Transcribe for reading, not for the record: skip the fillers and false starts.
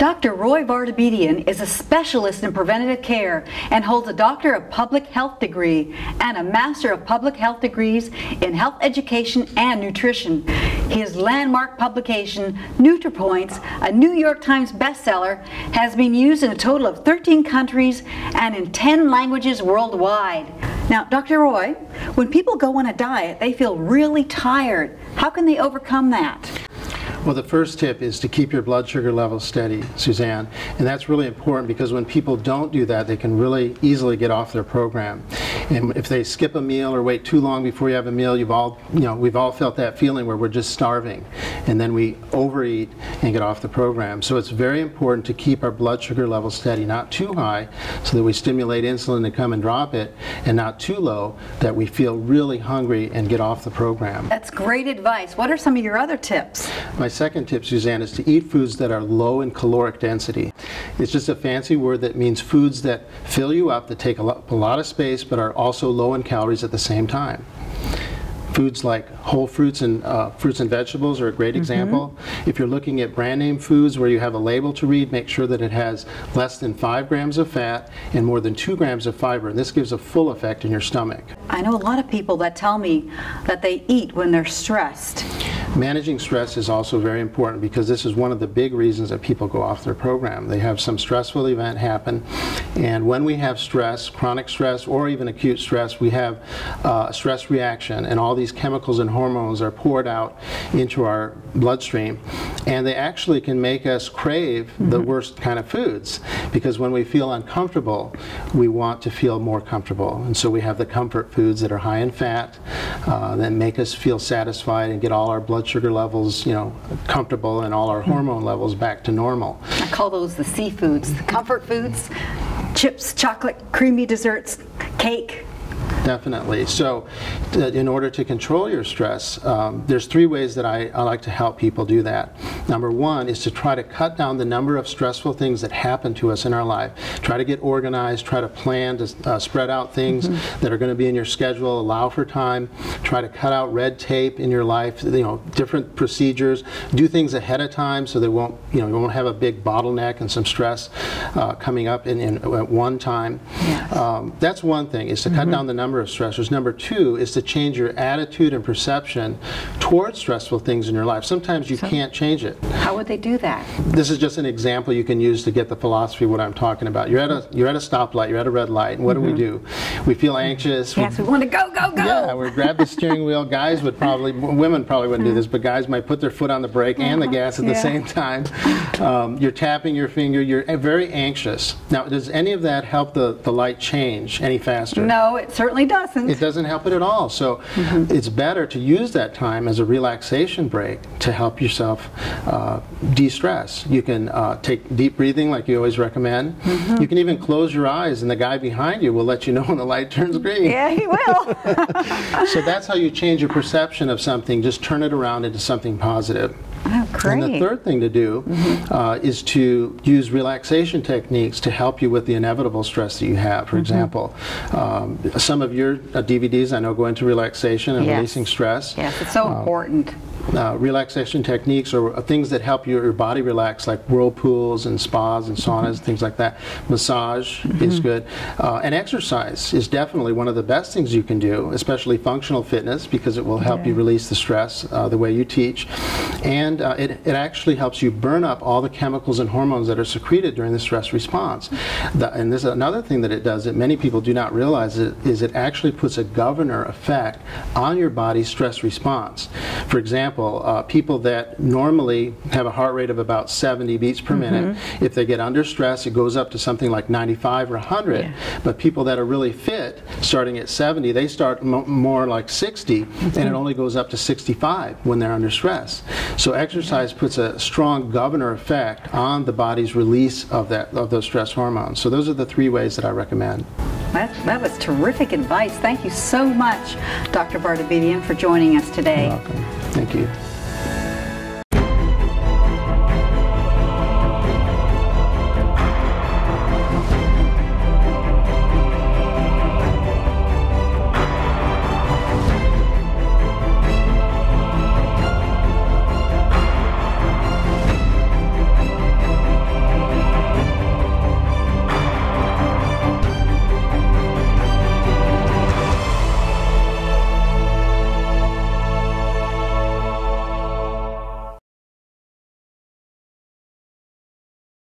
Dr. Roy Vartabedian is a specialist in preventative care and holds a Doctor of Public Health degree and a Master of Public Health degrees in Health Education and Nutrition. His landmark publication, Nutripoints, a New York Times bestseller, has been used in a total of 13 countries and in 10 languages worldwide. Now, Dr. Roy, when people go on a diet, they feel really tired. How can they overcome that? Well, the first tip is to keep your blood sugar levels steady, Suzanne, and that's really important because when people don't do that, they can really easily get off their program. And if they skip a meal or wait too long before you have a meal, we've all felt that feeling where we're just starving, and then we overeat and get off the program. So it's very important to keep our blood sugar levels steady, not too high, so that we stimulate insulin to come and drop it, and not too low that we feel really hungry and get off the program. That's great advice. What are some of your other tips? My second tip, Suzanne, is to eat foods that are low in caloric density. It's just a fancy word that means foods that fill you up, that take a lot of space, but are also low in calories at the same time. Foods like whole fruits and vegetables are a great example. If you're looking at brand name foods where you have a label to read, make sure that it has less than 5 grams of fat and more than 2 grams of fiber, and this gives a full effect in your stomach. I know a lot of people that tell me that they eat when they're stressed. Managing stress is also very important because this is one of the big reasons that people go off their program. They have some stressful event happen, and when we have stress, chronic stress or even acute stress, we have a stress reaction, and all these chemicals and hormones are poured out into our bloodstream, and they actually can make us crave the worst kind of foods, because when we feel uncomfortable, we want to feel more comfortable, and so we have the comfort foods that are high in fat that make us feel satisfied and get all our blood sugar levels, comfortable, and all our hormone levels back to normal. I call those the seafoods, the comfort foods, chips, chocolate, creamy desserts, cake. Definitely. So in order to control your stress, there's 3 ways that I like to help people do that. Number 1 is to try to cut down the number of stressful things that happen to us in our life. Try to get organized, try to plan to spread out things that are going to be in your schedule, allow for time. Try to cut out red tape in your life, different procedures. Do things ahead of time so they won't, you won't have a big bottleneck and some stress coming up at one time. Yes. That's one thing, is to cut down the number of stressors. Number 2 is to change your attitude and perception towards stressful things in your life. Sometimes you can't change it. How would they do that? This is just an example you can use to get the philosophy of what I'm talking about. You're at a stoplight, you're at a red light, and what do? We feel anxious. Yes, we want to go, go, go. Yeah, we grab the steering wheel. Women probably wouldn't do this, but guys might put their foot on the brake and the gas at the same time. You're tapping your finger, you're very anxious. Now, does any of that help the light change any faster? No, it certainly doesn't. It doesn't help it at all. So it's better to use that time as a relaxation break to help yourself de-stress. You can take deep breathing like you always recommend. You can even close your eyes and the guy behind you will let you know when the light turns green. Yeah, he will. So that's how you change your perception of something. Just turn it around into something positive. Oh, great. And the third thing to do is to use relaxation techniques to help you with the inevitable stress that you have. For example, some of your DVDs I know go into relaxation and releasing stress. Yes, it's so important. Relaxation techniques are things that help your body relax, like whirlpools and spas and saunas, things like that. Massage is good. And exercise is definitely one of the best things you can do, especially functional fitness, because it will help you release the stress the way you teach. And it actually helps you burn up all the chemicals and hormones that are secreted during the stress response. And this is another thing that it does that many people do not realize is it actually puts a governor effect on your body's stress response. For example, people that normally have a heart rate of about 70 beats per minute, if they get under stress, it goes up to something like 95 or 100. But people that are really fit, starting at 70, they start more like 60, and it only goes up to 65 when they're under stress. So exercise puts a strong governor effect on the body's release of those stress hormones. So those are the 3 ways that I recommend. That was terrific advice. Thank you so much, Dr. Vartabedian, for joining us today. You're welcome. Thank you.